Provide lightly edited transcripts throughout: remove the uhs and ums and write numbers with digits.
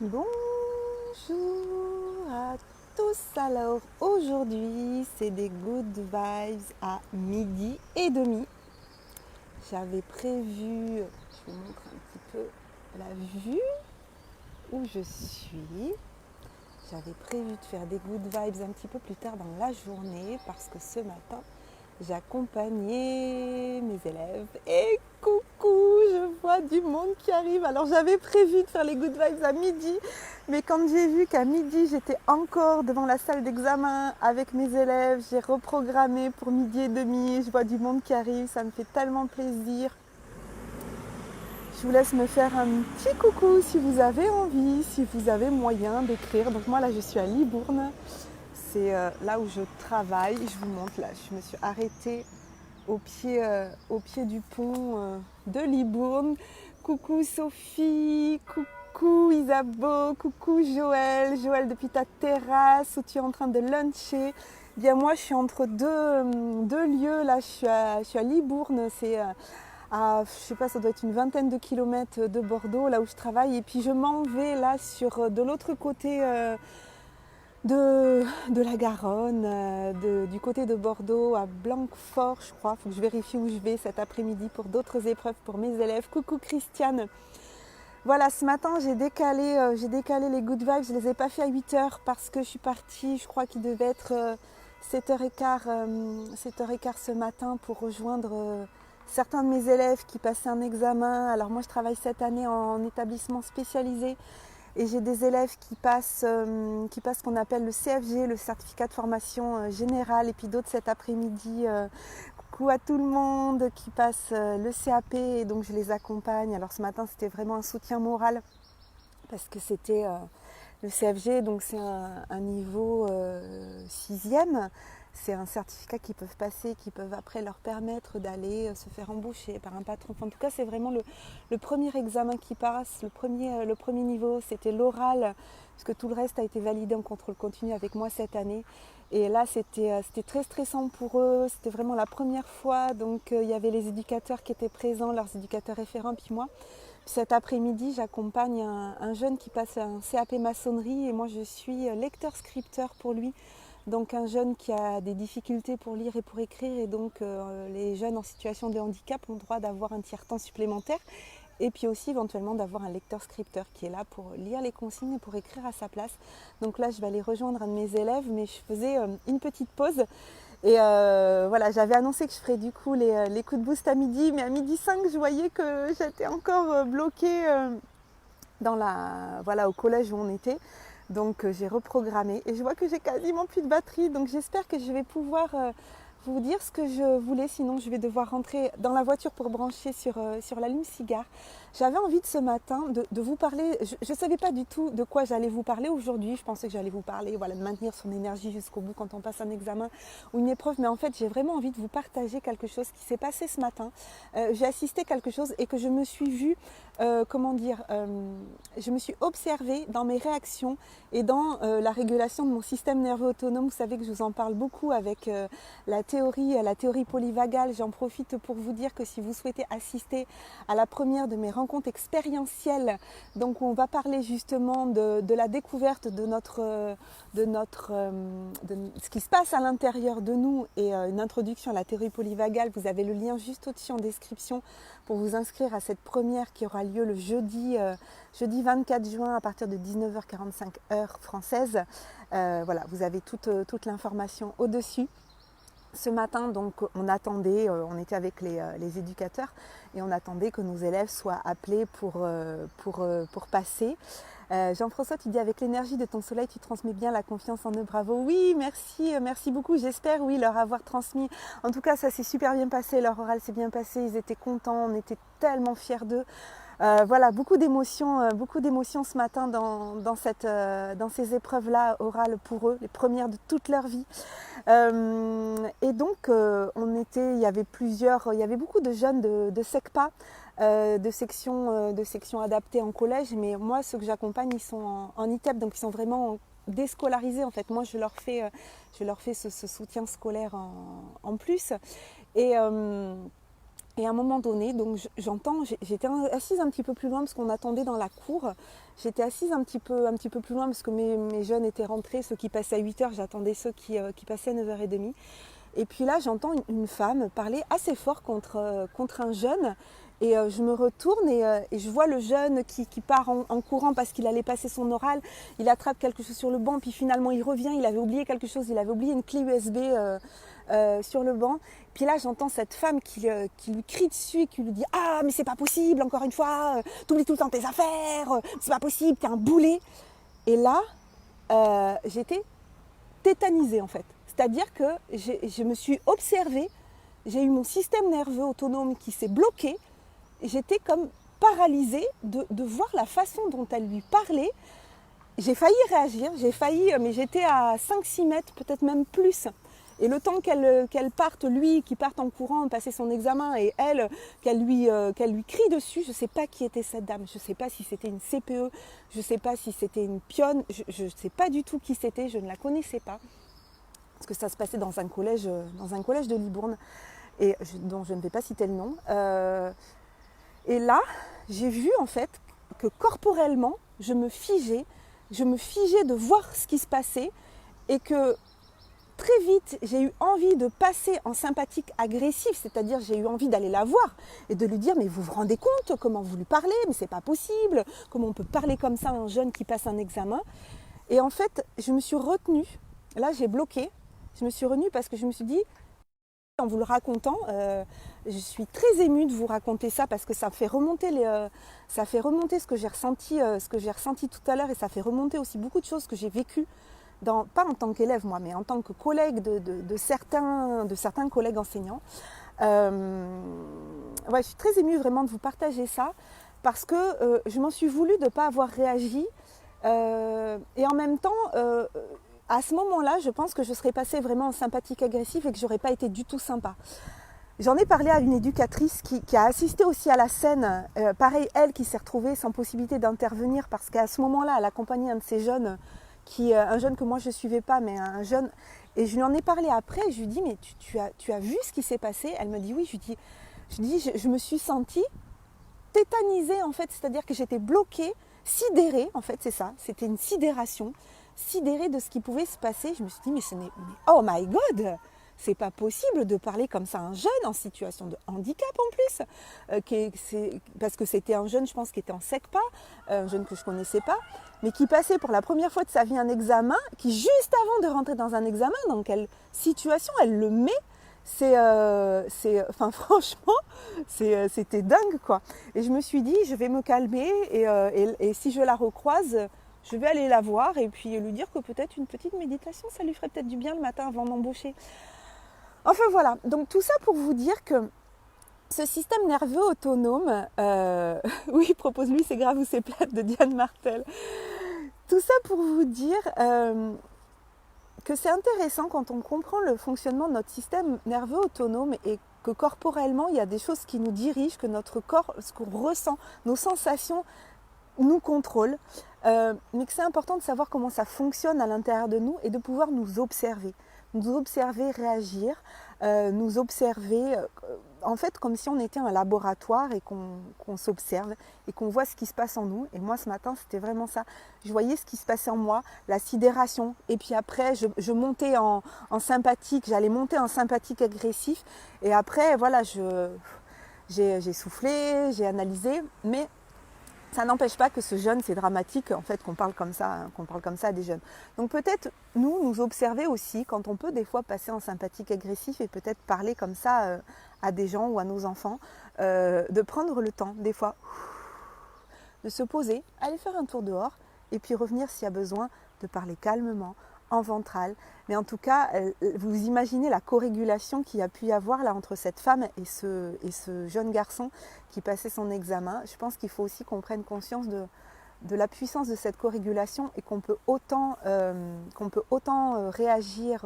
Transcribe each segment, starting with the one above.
Bonjour à tous. Alors aujourd'hui c'est des good vibes à midi et demi. J'avais prévu, je vous montre un petit peu la vue où je suis. J'avais prévu de faire des good vibes un petit peu plus tard dans la journée parce que ce matin j'accompagnais mes élèves et coucou, je vois du monde qui arrive. Alors j'avais prévu de faire les good vibes à midi, mais quand j'ai vu qu'à midi j'étais encore devant la salle d'examen avec mes élèves, j'ai reprogrammé pour midi et demi. Je vois du monde qui arrive, ça me fait tellement plaisir. Je vous laisse me faire un petit coucou si vous avez envie, si vous avez moyen d'écrire. Donc moi là je suis à Libourne, c'est là où je travaille. Je vous montre là, je me suis arrêtée au pied du pont de Libourne. Coucou Sophie, coucou Isabeau, coucou Joël. Joël, depuis ta terrasse où tu es en train de luncher. Bien moi je suis entre deux lieux, là je suis à Libourne, c'est je sais pas, ça doit être une vingtaine de kilomètres de Bordeaux, là où je travaille. Et puis je m'en vais là de l'autre côté de la Garonne, du côté de Bordeaux, à Blanquefort, je crois. Il faut que je vérifie où je vais cet après-midi pour d'autres épreuves pour mes élèves. Coucou Christiane. Voilà, ce matin, j'ai décalé les good vibes. Je ne les ai pas fait à 8h parce que je suis partie, je crois qu'il devait être 7h15, 7h15 ce matin pour rejoindre certains de mes élèves qui passaient un examen. Alors moi, je travaille cette année en établissement spécialisé. Et j'ai des élèves qui passent ce qu'on appelle le CFG, le certificat de formation générale, et puis d'autres cet après-midi. Coucou à tout le monde qui passe le CAP, et donc je les accompagne. Alors ce matin c'était vraiment un soutien moral parce que c'était le CFG, donc c'est un niveau 6e. C'est un certificat qu'ils peuvent passer, qui peuvent après leur permettre d'aller se faire embaucher par un patron. Enfin, en tout cas, c'est vraiment le premier examen qui passe, le premier niveau. C'était l'oral, puisque tout le reste a été validé en contrôle continu avec moi cette année. Et là, c'était très stressant pour eux. C'était vraiment la première fois. Donc, il y avait les éducateurs qui étaient présents, leurs éducateurs référents, puis moi. Cet après-midi, j'accompagne un jeune qui passe un CAP maçonnerie et moi, je suis lecteur-scripteur pour lui. Donc un jeune qui a des difficultés pour lire et pour écrire, et donc les jeunes en situation de handicap ont le droit d'avoir un tiers-temps supplémentaire et puis aussi éventuellement d'avoir un lecteur-scripteur qui est là pour lire les consignes et pour écrire à sa place. Donc là je vais aller rejoindre un de mes élèves, mais je faisais une petite pause et voilà, j'avais annoncé que je ferais du coup les coups de boost à midi, mais à midi 5 je voyais que j'étais encore bloquée au collège où on était. Donc j'ai reprogrammé et je vois que j'ai quasiment plus de batterie, donc j'espère que je vais pouvoir vous dire ce que je voulais, sinon je vais devoir rentrer dans la voiture pour brancher sur l'allume-cigare. J'avais envie de ce matin de vous parler, je ne savais pas du tout de quoi j'allais vous parler aujourd'hui, je pensais que j'allais vous parler de maintenir son énergie jusqu'au bout quand on passe un examen ou une épreuve, mais en fait j'ai vraiment envie de vous partager quelque chose qui s'est passé ce matin. J'ai assisté à quelque chose et que je me suis vue, je me suis observée dans mes réactions et dans la régulation de mon système nerveux autonome. Vous savez que je vous en parle beaucoup avec la théorie polyvagale. J'en profite pour vous dire que si vous souhaitez assister à la première de mes rencontres expérientielles, donc où on va parler justement de la découverte de ce qui se passe à l'intérieur de nous et une introduction à la théorie polyvagale, vous avez le lien juste au-dessus en description pour vous inscrire à cette première qui aura lieu le jeudi 24 juin à partir de 19h45 heure française. Voilà, vous avez toute l'information au-dessus. Ce matin, donc, on attendait, on était avec les éducateurs et on attendait que nos élèves soient appelés pour passer. Jean-François, tu dis avec l'énergie de ton soleil, tu transmets bien la confiance en eux. Bravo. Oui, merci beaucoup. J'espère, oui, leur avoir transmis. En tout cas, ça s'est super bien passé. Leur oral s'est bien passé. Ils étaient contents. On était tellement fiers d'eux. Voilà, beaucoup d'émotions ce matin dans ces épreuves-là orales pour eux, les premières de toute leur vie. Et donc, il y avait beaucoup de jeunes de SECPA, de sections adaptées en collège, mais moi, ceux que j'accompagne, ils sont en ITEP, donc ils sont vraiment déscolarisés en fait. Moi, je leur fais ce soutien scolaire en plus. Et Et à un moment donné, donc j'entends, j'étais assise un petit peu plus loin parce qu'on attendait dans la cour. J'étais assise un petit peu plus loin parce que mes jeunes étaient rentrés, ceux qui passaient à 8h, j'attendais ceux qui passaient à 9h30. Et puis là, j'entends une femme parler assez fort contre un jeune. Et je me retourne et je vois le jeune qui part en courant parce qu'il allait passer son oral. Il attrape quelque chose sur le banc, puis finalement il revient, il avait oublié quelque chose, il avait oublié une clé USB sur le banc. Puis là, j'entends cette femme qui lui crie dessus et qui lui dit « Ah, mais c'est pas possible, encore une fois, t'oublies tout le temps tes affaires, c'est pas possible, t'es un boulet !» Et là, j'étais tétanisée en fait. C'est-à-dire que je me suis observée, j'ai eu mon système nerveux autonome qui s'est bloqué, et j'étais comme paralysée de voir la façon dont elle lui parlait. J'ai failli réagir, mais j'étais à 5-6 mètres, peut-être même plus. Et le temps qu'elle parte, lui, qui parte en courant, passer son examen, et elle, qu'elle lui crie dessus, je ne sais pas qui était cette dame, je ne sais pas si c'était une CPE, je ne sais pas si c'était une pionne, je ne sais pas du tout qui c'était, je ne la connaissais pas. Parce que ça se passait dans un collège de Libourne, dont je ne vais pas citer le nom. Et là, j'ai vu en fait que corporellement, je me figeais de voir ce qui se passait et que très vite, j'ai eu envie de passer en sympathique agressif, c'est-à-dire j'ai eu envie d'aller la voir et de lui dire « Mais vous vous rendez compte comment vous lui parlez? Mais c'est pas possible, comment on peut parler comme ça à un jeune qui passe un examen ?» Et en fait, je me suis retenue, là j'ai bloqué, je me suis retenue parce que je me suis dit, en vous le racontant, je suis très émue de vous raconter ça parce que ça fait remonter ce que j'ai ressenti tout à l'heure, et ça fait remonter aussi beaucoup de choses que j'ai vécues, pas en tant qu'élève moi, mais en tant que collègue de certains collègues enseignants. Ouais, je suis très émue vraiment de vous partager ça parce que je m'en suis voulu de ne pas avoir réagi, et en même temps, à ce moment-là, je pense que je serais passée vraiment en sympathique agressif et que j'aurais pas été du tout sympa. J'en ai parlé à une éducatrice qui a assisté aussi à la scène, pareil, elle qui s'est retrouvée sans possibilité d'intervenir parce qu'à ce moment-là, elle accompagnait un de ces jeunes, un jeune que moi je ne suivais pas, mais un jeune, et je lui en ai parlé après, je lui ai dit « Mais tu as vu ce qui s'est passé ?» Elle me dit « Oui », je me suis sentie tétanisée en fait, c'est-à-dire que j'étais bloquée, sidérée, en fait c'est ça, c'était une sidération, sidérée de ce qui pouvait se passer. Je me suis dit mais oh my god, c'est pas possible de parler comme ça à un jeune en situation de handicap en plus, parce que c'était un jeune, je pense, qui était en SECPA, un jeune que je connaissais pas, mais qui passait pour la première fois de sa vie un examen, qui juste avant de rentrer dans un examen, dans quelle situation elle le met, enfin franchement, c'était dingue quoi. Et je me suis dit, je vais me calmer et si je la recroise, je vais aller la voir et puis lui dire que peut-être une petite méditation, ça lui ferait peut-être du bien le matin avant d'embaucher. Enfin voilà, donc tout ça pour vous dire que ce système nerveux autonome, oui, propose-lui c'est grave ou c'est plate de Diane Martel. Tout ça pour vous dire que c'est intéressant quand on comprend le fonctionnement de notre système nerveux autonome et que corporellement, il y a des choses qui nous dirigent, que notre corps, ce qu'on ressent, nos sensations nous contrôlent, mais que c'est important de savoir comment ça fonctionne à l'intérieur de nous et de pouvoir nous observer réagir, nous observer, en fait comme si on était un laboratoire et qu'on s'observe et qu'on voit ce qui se passe en nous. Et moi ce matin c'était vraiment ça, je voyais ce qui se passait en moi, la sidération, et puis après je montais en sympathique, j'allais monter en sympathique agressif, et après voilà, j'ai soufflé, j'ai analysé, mais ça n'empêche pas que ce jeune, c'est dramatique en fait qu'on parle comme ça à des jeunes. Donc peut-être nous observer aussi quand on peut des fois passer en sympathique agressif et peut-être parler comme ça à des gens ou à nos enfants, de prendre le temps des fois de se poser, aller faire un tour dehors et puis revenir s'il y a besoin, de parler calmement, en ventral. Mais en tout cas, vous imaginez la corrégulation qu'il y a pu y avoir là entre cette femme et ce jeune garçon qui passait son examen. Je pense qu'il faut aussi qu'on prenne conscience de la puissance de cette corrégulation et qu'on peut autant réagir.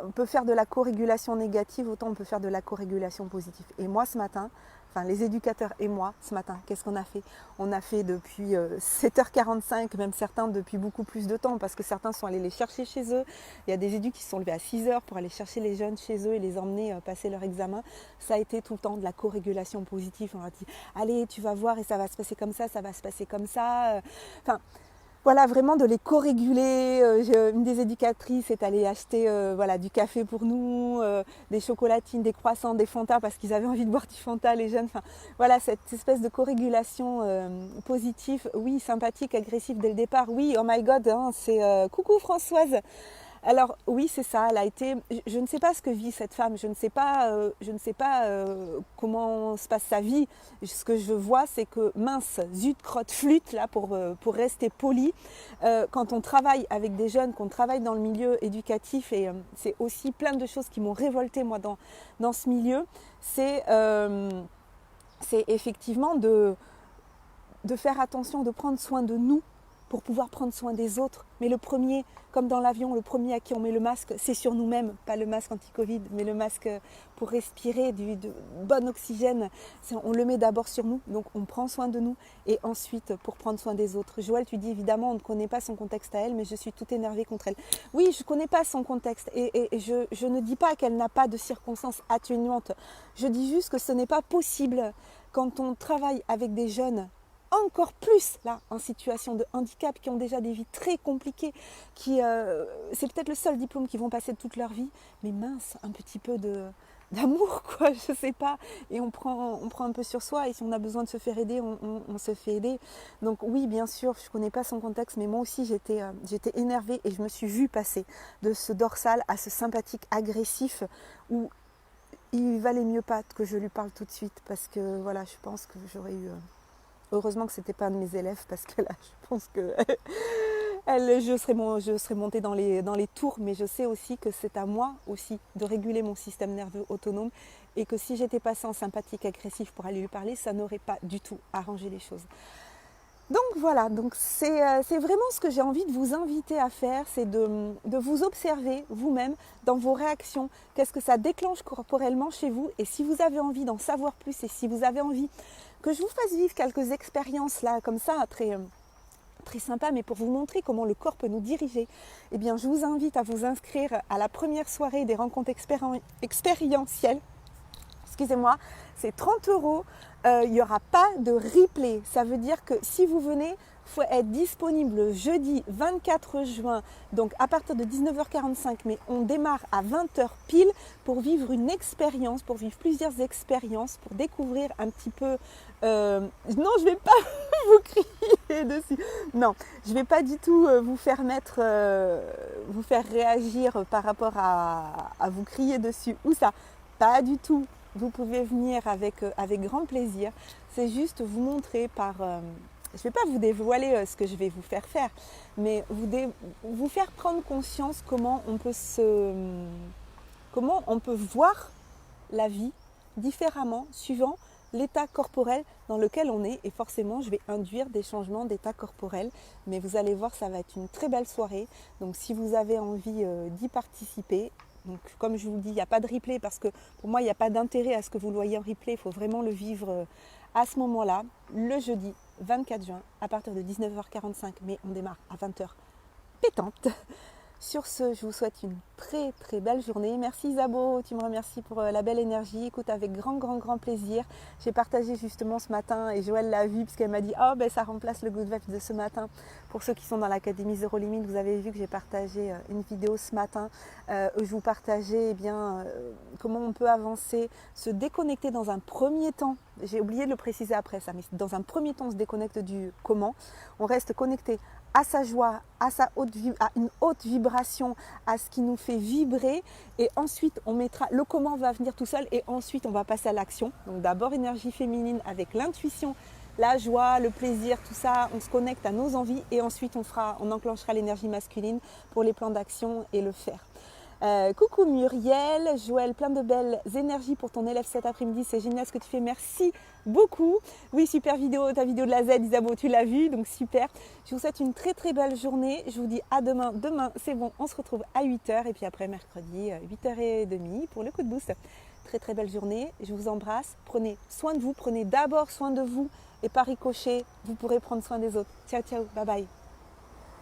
On peut faire de la corrégulation négative, autant on peut faire de la corrégulation positive. Et moi ce matin, enfin les éducateurs et moi ce matin, qu'est-ce qu'on a fait? On a fait depuis 7h45, même certains depuis beaucoup plus de temps, parce que certains sont allés les chercher chez eux. Il y a des éducs qui se sont levés à 6h pour aller chercher les jeunes chez eux et les emmener passer leur examen. Ça a été tout le temps de la co-régulation positive. On a dit, allez, tu vas voir et ça va se passer comme ça va se passer comme ça. Enfin, voilà, vraiment de les co-réguler. Une des éducatrices est allée acheter voilà, du café pour nous, des chocolatines, des croissants, des Fanta parce qu'ils avaient envie de boire du Fanta, les jeunes. Enfin, voilà, cette espèce de co-régulation positive, oui, sympathique, agressive dès le départ. Oui, oh my God, hein, c'est coucou Françoise. Alors oui, c'est ça, elle a été, je ne sais pas ce que vit cette femme, je ne sais pas comment se passe sa vie. Ce que je vois, c'est que mince, zut, crotte, flûte, là, pour rester poli, quand on travaille avec des jeunes, qu'on travaille dans le milieu éducatif, et c'est aussi plein de choses qui m'ont révoltée moi dans ce milieu, c'est effectivement de faire attention, de prendre soin de nous pour pouvoir prendre soin des autres. Mais le premier, comme dans l'avion, le premier à qui on met le masque, c'est sur nous-mêmes, pas le masque anti-Covid, mais le masque pour respirer du bon oxygène. On le met d'abord sur nous, donc on prend soin de nous, et ensuite pour prendre soin des autres. Joël, tu dis évidemment, on ne connaît pas son contexte à elle, mais je suis tout énervée contre elle. Oui, je ne connais pas son contexte, et je ne dis pas qu'elle n'a pas de circonstances atténuantes. Je dis juste que ce n'est pas possible quand on travaille avec des jeunes, encore plus là en situation de handicap, qui ont déjà des vies très compliquées, c'est peut-être le seul diplôme qu'ils vont passer de toute leur vie, mais mince, un petit peu d'amour, quoi, je sais pas, et on prend un peu sur soi, et si on a besoin de se faire aider, on se fait aider. Donc oui, bien sûr, je connais pas son contexte, mais moi aussi j'étais énervée, et je me suis vue passer de ce dorsal à ce sympathique agressif, où il valait mieux pas que je lui parle tout de suite, parce que voilà, je pense que j'aurais eu... Heureusement que ce n'était pas un de mes élèves, parce que là, je pense que je serais montée dans les tours, mais je sais aussi que c'est à moi aussi de réguler mon système nerveux autonome, et que si j'étais passée en sympathique agressif pour aller lui parler, ça n'aurait pas du tout arrangé les choses. Donc voilà, donc c'est vraiment ce que j'ai envie de vous inviter à faire, c'est de vous observer vous-même dans vos réactions. Qu'est-ce que ça déclenche corporellement chez vous? Et si vous avez envie d'en savoir plus, et si vous avez envie que je vous fasse vivre quelques expériences là, comme ça, très sympa, mais pour vous montrer comment le corps peut nous diriger, eh bien je vous invite à vous inscrire à la première soirée des rencontres expérientielles. Excusez-moi, c'est 30 €. Il n'y aura pas de replay. Ça veut dire que si vous venez, il faut être disponible jeudi 24 juin, donc à partir de 19h45, mais on démarre à 20h pile pour vivre une expérience, pour vivre plusieurs expériences, pour découvrir un petit peu... Non, je ne vais pas vous crier dessus. Non, je ne vais pas du tout vous faire réagir par rapport à vous crier dessus. Ou ça, pas du tout. Vous pouvez venir avec grand plaisir. C'est juste vous montrer par... je ne vais pas vous dévoiler ce que je vais vous faire faire, mais vous faire prendre conscience comment on peut voir la vie différemment suivant l'état corporel dans lequel on est. Et forcément, je vais induire des changements d'état corporel. Mais vous allez voir, ça va être une très belle soirée. Donc si vous avez envie d'y participer, donc comme je vous le dis, il n'y a pas de replay, parce que pour moi, il n'y a pas d'intérêt à ce que vous le voyez en replay. Il faut vraiment le vivre à ce moment-là, le jeudi 24 juin, à partir de 19h45. Mais on démarre à 20h pétante. Sur ce, je vous souhaite une très très belle journée. Merci Isabeau, tu me remercies pour la belle énergie. Écoute, avec grand plaisir. J'ai partagé justement ce matin, et Joël l'a vu puisqu'elle m'a dit « Oh ben ça remplace le Good Vibes de ce matin ». Pour ceux qui sont dans l'Académie Zéro Limite, vous avez vu que j'ai partagé une vidéo ce matin où je vous partageais comment on peut avancer, se déconnecter dans un premier temps. J'ai oublié de le préciser après ça, mais dans un premier temps on se déconnecte du comment. On reste connecté à sa joie, à une haute vibration, à ce qui nous fait vibrer, et ensuite on mettra, le comment va venir tout seul, et ensuite on va passer à l'action. Donc d'abord énergie féminine avec l'intuition, la joie, le plaisir, tout ça, on se connecte à nos envies, et ensuite on enclenchera l'énergie masculine pour les plans d'action et le faire. Coucou Muriel, Joël, plein de belles énergies pour ton élève cet après-midi, c'est génial ce que tu fais, merci beaucoup. Oui, super vidéo, ta vidéo de la Z, Isabeau, tu l'as vue, donc super. Je vous souhaite une très très belle journée, je vous dis à demain. Demain, c'est bon, on se retrouve à 8h, et puis après mercredi, 8h30 pour le coup de boost. très très belle journée. Je vous embrasse. Prenez soin de vous. Prenez d'abord soin de vous et par ricochet, vous pourrez prendre soin des autres. Ciao, ciao. Bye bye.